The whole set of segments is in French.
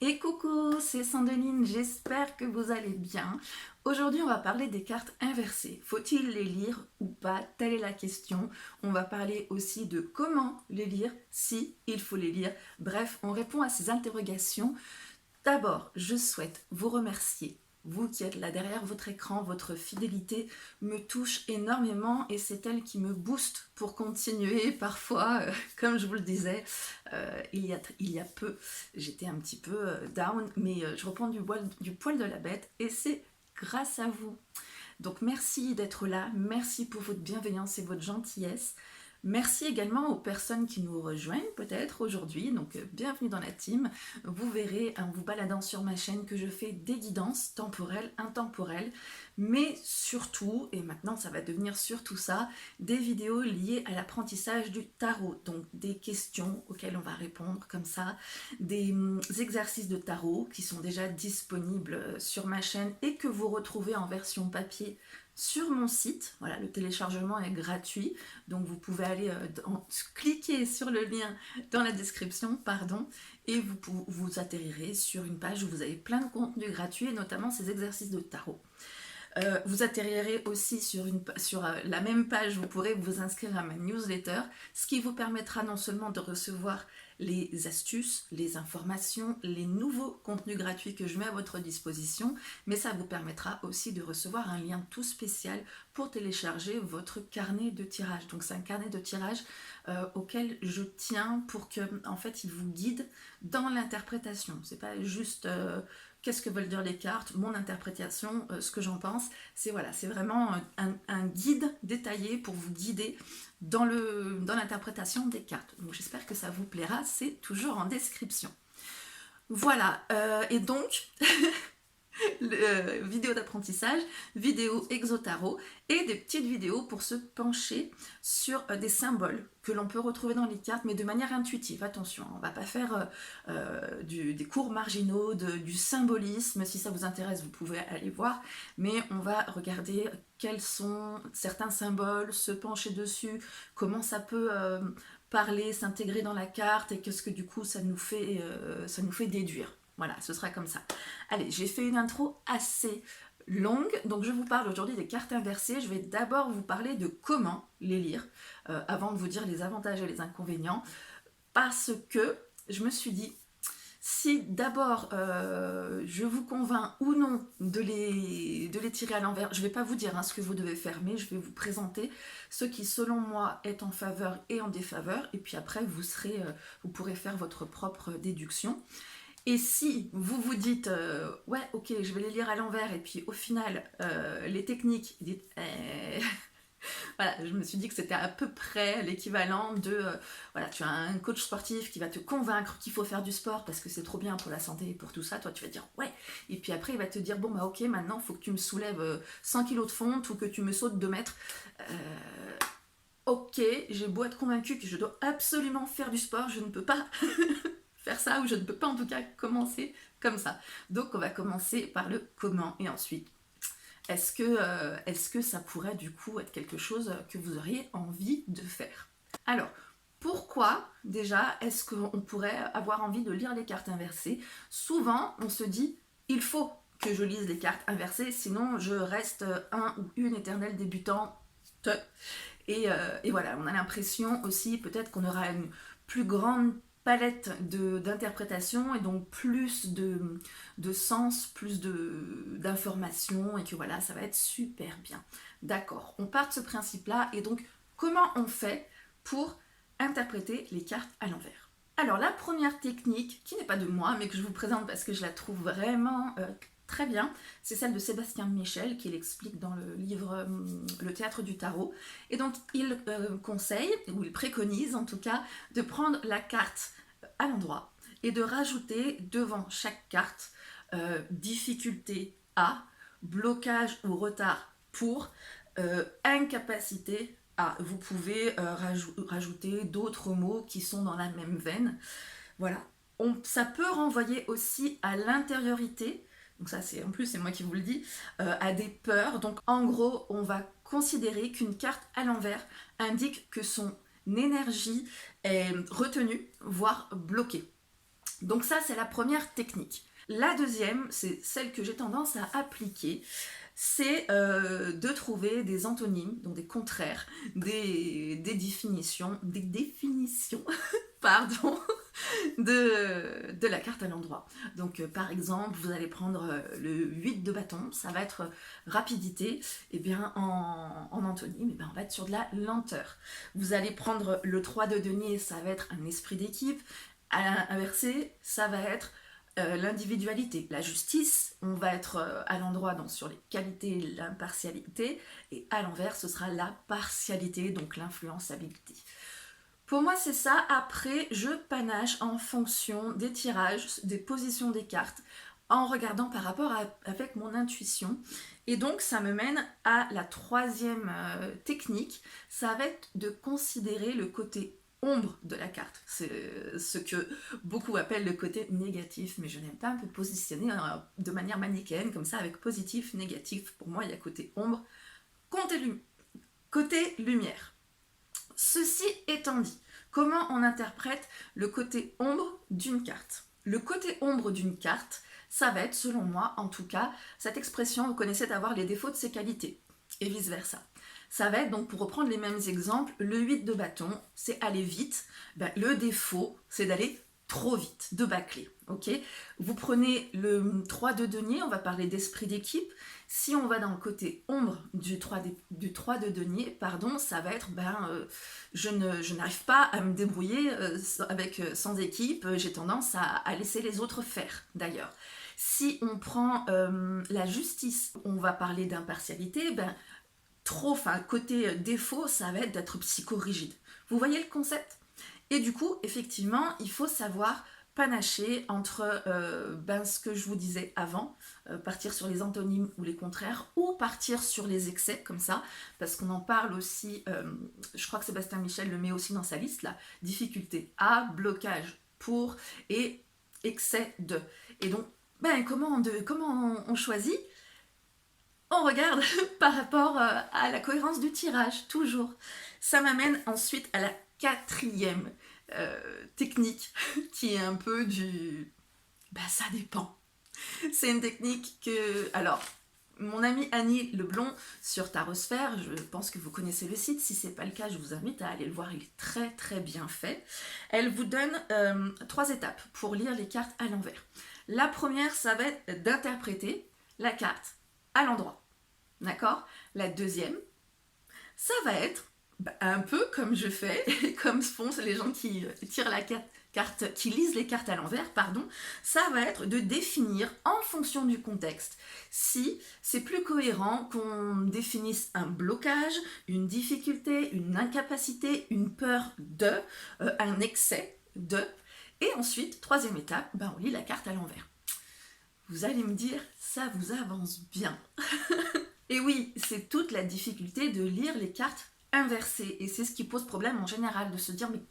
Et coucou, c'est Sandeline, j'espère que vous allez bien. Aujourd'hui, on va parler des cartes inversées. Faut-il les lire ou pas? Telle est la question. On va parler aussi de comment les lire, si il faut les lire. Bref, on répond à ces interrogations. D'abord, je souhaite vous remercier. Vous qui êtes là derrière votre écran, votre fidélité me touche énormément et c'est elle qui me booste pour continuer. Parfois, comme je vous le disais, il y a peu, j'étais un petit peu down, mais je reprends du poil de la bête et c'est grâce à vous. Donc merci d'être là, merci pour votre bienveillance et votre gentillesse. Merci également aux personnes qui nous rejoignent peut-être aujourd'hui, donc bienvenue dans la team. Vous verrez en vous baladant sur ma chaîne que je fais des guidances temporelles, intemporelles, mais surtout, et maintenant ça va devenir surtout ça, des vidéos liées à l'apprentissage du tarot, donc des questions auxquelles on va répondre comme ça, des exercices de tarot qui sont déjà disponibles sur ma chaîne et que vous retrouvez en version papier sur mon site. Voilà, le téléchargement est gratuit, donc vous pouvez aller cliquer sur le lien dans la description, pardon, et vous atterrirez sur une page où vous avez plein de contenus gratuits, et notamment ces exercices de tarot. Vous atterrirez aussi sur la même page, vous pourrez vous inscrire à ma newsletter, ce qui vous permettra non seulement de recevoir les astuces, les informations, les nouveaux contenus gratuits que je mets à votre disposition, mais ça vous permettra aussi de recevoir un lien tout spécial pour télécharger votre carnet de tirage. Donc c'est un carnet de tirage auquel je tiens pour que, en fait, il vous guide dans l'interprétation. C'est pas juste qu'est-ce que veulent dire les cartes, mon interprétation, ce que j'en pense. C'est voilà, c'est vraiment un guide détaillé pour vous guider dans l'interprétation des cartes. Donc j'espère que ça vous plaira, c'est toujours en description. Voilà, et donc, vidéo d'apprentissage, vidéo exotaro et des petites vidéos pour se pencher sur des symboles que l'on peut retrouver dans les cartes, mais de manière intuitive. Attention, on ne va pas faire des cours marginaux, du symbolisme. Si ça vous intéresse, vous pouvez aller voir, mais on va regarder quels sont certains symboles, se pencher dessus, comment ça peut parler, s'intégrer dans la carte et qu'est-ce que du coup ça nous fait déduire. Voilà, ce sera comme ça. Allez, j'ai fait une intro assez longue, donc je vous parle aujourd'hui des cartes inversées. Je vais d'abord vous parler de comment les lire, avant de vous dire les avantages et les inconvénients, parce que je me suis dit, si d'abord je vous convainc ou non de les tirer à l'envers, je ne vais pas vous dire ce que vous devez faire, mais je vais vous présenter ce qui selon moi est en faveur et en défaveur, et puis après vous pourrez faire votre propre déduction. Et si vous vous dites ouais ok je vais les lire à l'envers et puis au final les techniques dites voilà, je me suis dit que c'était à peu près l'équivalent de voilà, tu as un coach sportif qui va te convaincre qu'il faut faire du sport parce que c'est trop bien pour la santé et pour tout ça, toi tu vas dire ouais, et puis après il va te dire bon bah ok maintenant il faut que tu me soulèves 100 kilos de fonte ou que tu me sautes 2 mètres. Ok, j'ai beau être convaincue que je dois absolument faire du sport, je ne peux pas faire ça, ou je ne peux pas en tout cas commencer comme ça. Donc on va commencer par le comment et ensuite est-ce que ça pourrait du coup être quelque chose que vous auriez envie de faire. Alors pourquoi déjà est-ce qu'on pourrait avoir envie de lire les cartes inversées? Souvent on se dit il faut que je lise les cartes inversées sinon je reste un ou une éternelle débutante. Et voilà, on a l'impression aussi peut-être qu'on aura une plus grande palette d'interprétation et donc plus de sens, plus d'informations et que voilà, ça va être super bien. D'accord, on part de ce principe-là et donc comment on fait pour interpréter les cartes à l'envers? Alors la première technique, qui n'est pas de moi mais que je vous présente parce que je la trouve vraiment très bien, c'est celle de Sébastien Michel qui l'explique dans le livre Le théâtre du tarot. Et donc il conseille, ou il préconise en tout cas, de prendre la carte à l'endroit et de rajouter devant chaque carte difficulté à, blocage ou retard pour, incapacité à. Vous pouvez rajouter d'autres mots qui sont dans la même veine. Voilà. Ça peut renvoyer aussi à l'intériorité, donc ça c'est en plus c'est moi qui vous le dis, à des peurs. Donc en gros on va considérer qu'une carte à l'envers indique que son énergie est retenue, voire bloquée. Donc ça, c'est la première technique. La deuxième, c'est celle que j'ai tendance à appliquer, c'est de trouver des antonymes, donc des contraires, des définitions, pardon, de la carte à l'endroit. Donc par exemple, vous allez prendre le 8 de bâton, ça va être rapidité, et bien en antonyme, et bien, on va être sur de la lenteur. Vous allez prendre le 3 de denier, ça va être un esprit d'équipe, à l'inversé, ça va être l'individualité, la justice, on va être à l'endroit donc sur les qualités, l'impartialité, et à l'envers ce sera la partialité, donc l'influençabilité. Pour moi c'est ça, après je panache en fonction des tirages, des positions des cartes, en regardant par rapport avec mon intuition. Et donc ça me mène à la troisième technique, ça va être de considérer le côté ombre de la carte. C'est ce que beaucoup appellent le côté négatif, mais je n'aime pas me positionner de manière manichéenne comme ça avec positif, négatif. Pour moi, il y a côté ombre, côté lumière. Ceci étant dit, comment on interprète le côté ombre d'une carte? Le côté ombre d'une carte, ça va être, selon moi, en tout cas, cette expression reconnaissait avoir les défauts de ses qualités, et vice-versa. Ça va être, donc pour reprendre les mêmes exemples, le 8 de bâton, c'est aller vite. Ben, le défaut, c'est d'aller trop vite, de bâcler. Okay, vous prenez le 3 de denier, on va parler d'esprit d'équipe. Si on va dans le côté ombre du 3 de denier, pardon, ça va être je n'arrive pas à me débrouiller sans équipe, j'ai tendance à laisser les autres faire d'ailleurs. Si on prend la justice, on va parler d'impartialité, côté défaut, ça va être d'être psychorigide. Vous voyez le concept? Et du coup, effectivement, il faut savoir panacher entre ce que je vous disais avant, partir sur les antonymes ou les contraires, ou partir sur les excès, comme ça, parce qu'on en parle aussi, je crois que Sébastien Michel le met aussi dans sa liste, là, difficulté à, blocage pour, et excès de. Et donc, comment on choisit? On regarde par rapport à la cohérence du tirage, toujours. Ça m'amène ensuite à la quatrième technique, qui est un peu du... ça dépend. C'est une technique que... Alors, mon amie Annie Leblond sur Tarosphère, je pense que vous connaissez le site, si ce n'est pas le cas, je vous invite à aller le voir, il est très très bien fait. Elle vous donne 3 étapes pour lire les cartes à l'envers. La première, ça va être d'interpréter la carte à l'endroit. D'accord? La deuxième, ça va être un peu comme je fais, comme font les gens qui tirent la carte, qui lisent les cartes à l'envers, pardon, ça va être de définir en fonction du contexte si c'est plus cohérent qu'on définisse un blocage, une difficulté, une incapacité, une peur de, un excès de, et ensuite, troisième étape, on lit la carte à l'envers. Vous allez me dire, ça vous avance bien. Et oui, c'est toute la difficulté de lire les cartes inversées. Et c'est ce qui pose problème en général, de se dire, mais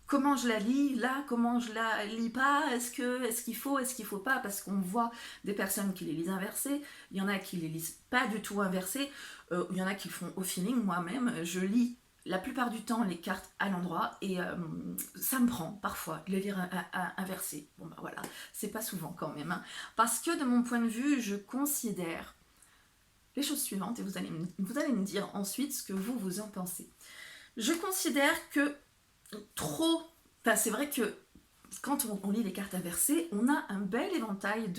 comment je la lis là, comment je la lis pas, est-ce qu'il faut pas, parce qu'on voit des personnes qui les lisent inversées, il y en a qui les lisent pas du tout inversées, il y en a qui le font au feeling. Moi-même, je lis la plupart du temps les cartes à l'endroit et ça me prend parfois de les lire inversées. Voilà, c'est pas souvent quand même, hein. Parce que de mon point de vue, je considère les choses suivantes, et vous allez me dire ensuite ce que vous en pensez. Je considère que c'est vrai que quand on lit les cartes inversées, on a un bel éventail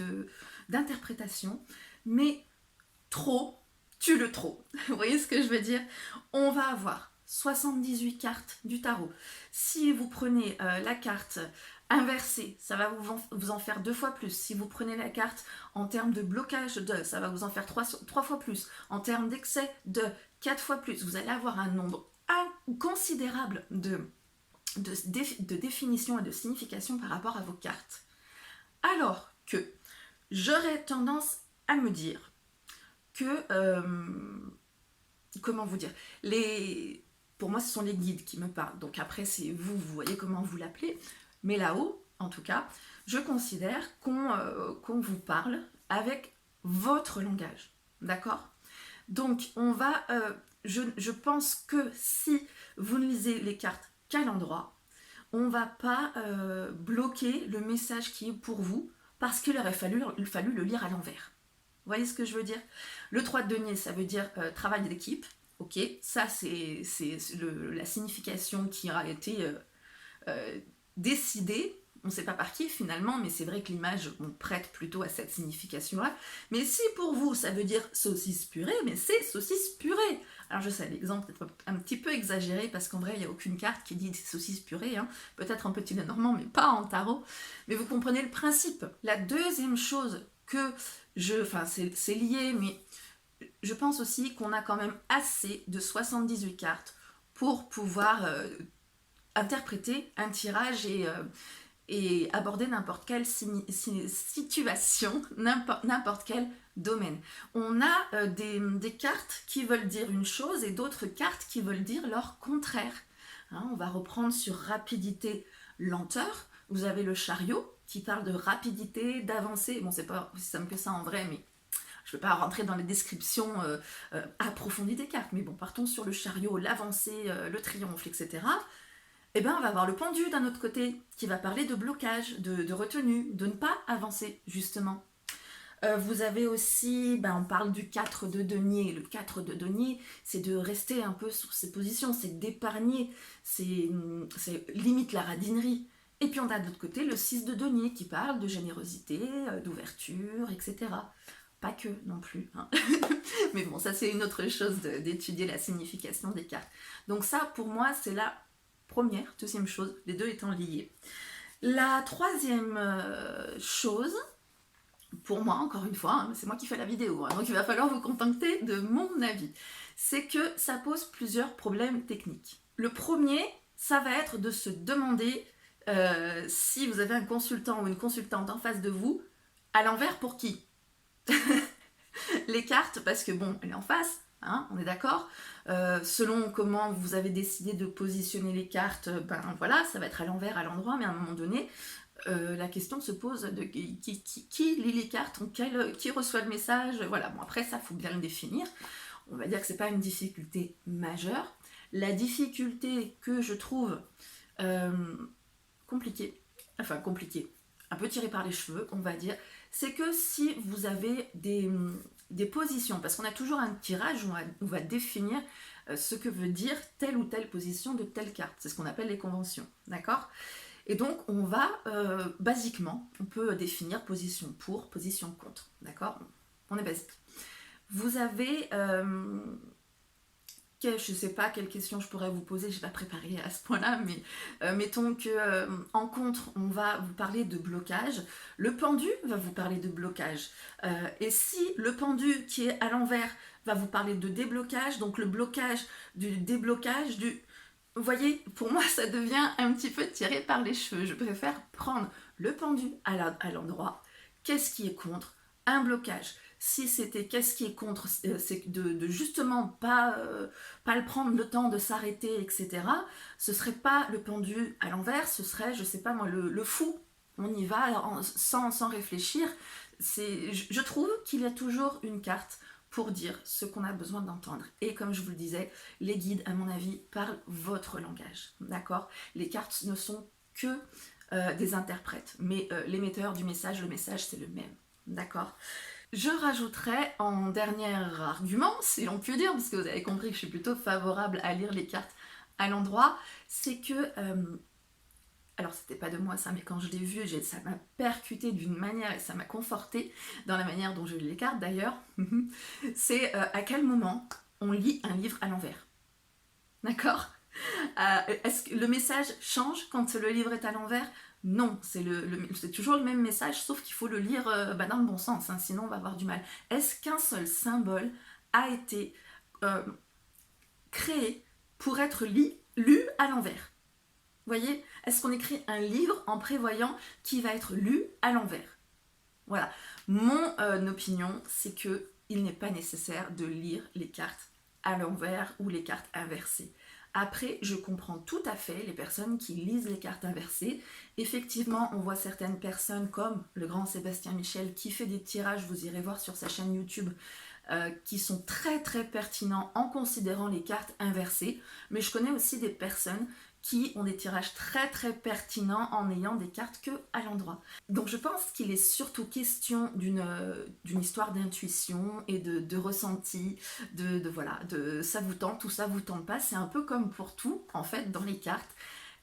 d'interprétations, mais tue le trop. Vous voyez ce que je veux dire? On va avoir 78 cartes du tarot. Si vous prenez la carte inversée, ça va vous en faire 2 fois plus. Si vous prenez la carte en termes de blocage ça va vous en faire 3 fois plus. En termes d'excès 4 fois plus. Vous allez avoir un nombre considérable de définition et de signification par rapport à vos cartes. Alors que j'aurais tendance à me dire que comment vous dire, pour moi ce sont les guides qui me parlent, donc après c'est vous voyez comment vous l'appelez, mais là-haut en tout cas je considère qu'on vous parle avec votre langage, d'accord? Donc on va je pense que si vous ne lisez les cartes qu'à l'endroit, on va pas bloquer le message qui est pour vous parce qu'il aurait fallu le lire à l'envers. Vous voyez ce que je veux dire? Le 3 de denier, ça veut dire travail d'équipe. Ok, ça c'est la signification qui a été décidée. On ne sait pas par qui finalement, mais c'est vrai que l'image on prête plutôt à cette signification-là. Mais si pour vous ça veut dire saucisse purée, mais c'est saucisse purée. Alors je sais, l'exemple est un petit peu exagéré parce qu'en vrai il n'y a aucune carte qui dit saucisse purée, hein. Peut-être en petit Lenormand, mais pas en tarot. Mais vous comprenez le principe. La deuxième chose que c'est lié, mais je pense aussi qu'on a quand même assez de 78 cartes pour pouvoir interpréter un tirage et aborder n'importe quelle situation, n'importe quel domaine. On a des cartes qui veulent dire une chose et d'autres cartes qui veulent dire leur contraire. Hein, on va reprendre sur rapidité, lenteur. Vous avez le chariot qui parle de rapidité, d'avancée. Bon, c'est pas aussi simple que ça en vrai, mais je ne vais pas rentrer dans les descriptions approfondies des cartes. Mais bon, partons sur le chariot, l'avancée, le triomphe, etc. Eh bien, on va avoir le pendu d'un autre côté, qui va parler de blocage, de retenue, de ne pas avancer, justement. Vous avez aussi, on parle du 4 de denier. Le 4 de denier, c'est de rester un peu sur ses positions, c'est d'épargner, c'est limite la radinerie. Et puis on a de l'autre côté le 6 de denier, qui parle de générosité, d'ouverture, etc. Pas que non plus, hein. Mais bon, ça c'est une autre chose d'étudier la signification des cartes. Donc ça, pour moi, c'est la première, deuxième chose, les deux étant liés. La troisième chose, pour moi, encore une fois, hein, c'est moi qui fais la vidéo, hein, donc il va falloir vous contenter de mon avis, c'est que ça pose plusieurs problèmes techniques. Le premier, ça va être de se demander si vous avez un consultant ou une consultante en face de vous, à l'envers pour qui? Les cartes, parce que bon, elle est en face, hein, on est d'accord. Selon comment vous avez décidé de positionner les cartes, voilà, ça va être à l'envers, à l'endroit, mais à un moment donné, la question se pose de qui lit les cartes, qui reçoit le message, voilà. Bon, après ça, il faut bien le définir. On va dire que c'est pas une difficulté majeure. La difficulté que je trouve compliquée, un peu tirée par les cheveux, on va dire, c'est que si vous avez des positions, parce qu'on a toujours un tirage où on va définir ce que veut dire telle ou telle position de telle carte, c'est ce qu'on appelle les conventions, d'accord? Et donc on va, basiquement, on peut définir position pour, position contre, d'accord? On est basique. Vous avez, je ne sais pas quelle question je pourrais vous poser, je n'ai pas préparé à ce point-là, mais mettons qu'en contre, on va vous parler de blocage, le pendu va vous parler de blocage, et si le pendu qui est à l'envers va vous parler de déblocage, donc le blocage, du déblocage, vous voyez, pour moi ça devient un petit peu tiré par les cheveux. Je préfère prendre le pendu à l'endroit, qu'est-ce qui est contre, un blocage. Si c'était qu'est-ce qui est contre, c'est de justement pas le prendre le temps de s'arrêter, etc. Ce serait pas le pendu à l'envers, ce serait, je sais pas moi, le fou. On y va sans réfléchir. Je trouve qu'il y a toujours une carte pour dire ce qu'on a besoin d'entendre. Et comme je vous le disais, les guides, à mon avis, parlent votre langage. D'accord? Les cartes ne sont que des interprètes, mais l'émetteur du message, le message, c'est le même. D'accord? Je rajouterais en dernier argument, si l'on peut dire, parce que vous avez compris que je suis plutôt favorable à lire les cartes à l'endroit, c'est que, alors c'était pas de moi ça, mais quand je l'ai vu, ça m'a percuté d'une manière et ça m'a conforté dans la manière dont je lis les cartes d'ailleurs, c'est à quel moment on lit un livre à l'envers. D'accord? Est-ce que le message change quand le livre est à l'envers? Non, c'est toujours le même message, sauf qu'il faut le lire dans le bon sens, hein, sinon on va avoir du mal. Est-ce qu'un seul symbole a été créé pour être lu à l'envers? Vous voyez? Est-ce qu'on écrit un livre en prévoyant qu'il va être lu à l'envers? Voilà. Mon opinion, c'est qu'il n'est pas nécessaire de lire les cartes à l'envers ou les cartes inversées. Après, je comprends tout à fait les personnes qui lisent les cartes inversées. Effectivement, on voit certaines personnes comme le grand Sébastien Michel qui fait des tirages, vous irez voir sur sa chaîne YouTube, qui sont très très pertinents en considérant les cartes inversées. Mais je connais aussi des personnes qui ont des tirages très très pertinents en ayant des cartes que à l'endroit. Donc je pense qu'il est surtout question d'une histoire d'intuition et de ressenti, voilà, de ça vous tente ou ça vous tente pas. C'est un peu comme pour tout en fait dans les cartes.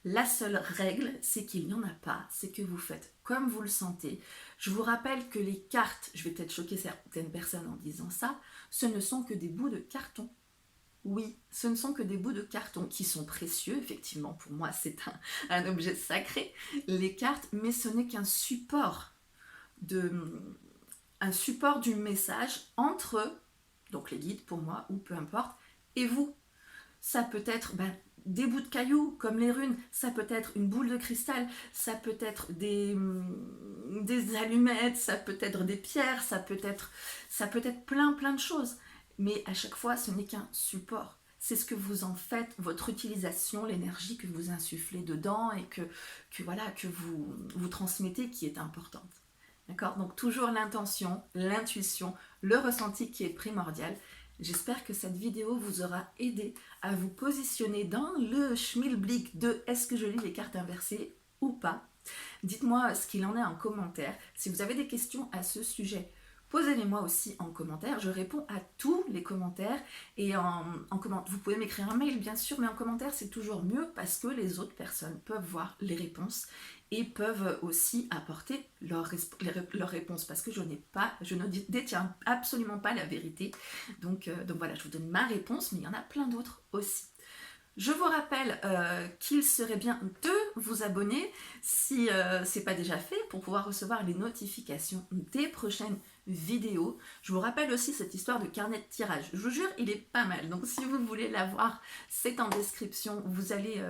La seule règle, c'est qu'il n'y en a pas, c'est que vous faites comme vous le sentez. Je vous rappelle que les cartes, je vais peut-être choquer certaines personnes en disant ça, ce ne sont que des bouts de carton. Oui, ce ne sont que des bouts de carton qui sont précieux, effectivement, pour moi c'est un objet sacré, les cartes, mais ce n'est qu'un support, un support du message entre, donc les guides pour moi, ou peu importe, et vous. Ça peut être des bouts de cailloux, comme les runes, ça peut être une boule de cristal, ça peut être des allumettes, ça peut être des pierres, ça peut être plein de choses. Mais à chaque fois, ce n'est qu'un support. C'est ce que vous en faites, votre utilisation, l'énergie que vous insufflez dedans et que vous transmettez qui est importante. D'accord? Donc toujours l'intention, l'intuition, le ressenti qui est primordial. J'espère que cette vidéo vous aura aidé à vous positionner dans le schmilblick de est-ce que je lis les cartes inversées ou pas. Dites-moi ce qu'il en est en commentaire. Si vous avez des questions à ce sujet, posez-les-moi aussi en commentaire. Je réponds à tous les commentaires et vous pouvez m'écrire un mail bien sûr, mais en commentaire c'est toujours mieux parce que les autres personnes peuvent voir les réponses et peuvent aussi apporter leurs réponses parce que je ne détiens absolument pas la vérité. Donc voilà, je vous donne ma réponse, mais il y en a plein d'autres aussi. Je vous rappelle qu'il serait bien de vous abonner si ce n'est pas déjà fait pour pouvoir recevoir les notifications des prochaines vidéos. Je vous rappelle aussi cette histoire de carnet de tirage. Je vous jure, il est pas mal. Donc si vous voulez l'avoir, c'est en description. Vous allez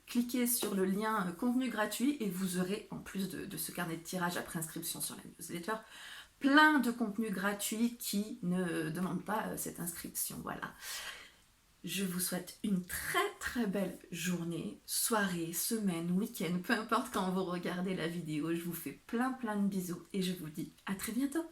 cliquer sur le lien contenu gratuit et vous aurez, en plus de ce carnet de tirage après inscription sur la newsletter, plein de contenus gratuits qui ne demandent pas cette inscription. Voilà. Je vous souhaite une très très belle journée, soirée, semaine, week-end, peu importe quand vous regardez la vidéo. Je vous fais plein de bisous et je vous dis à très bientôt.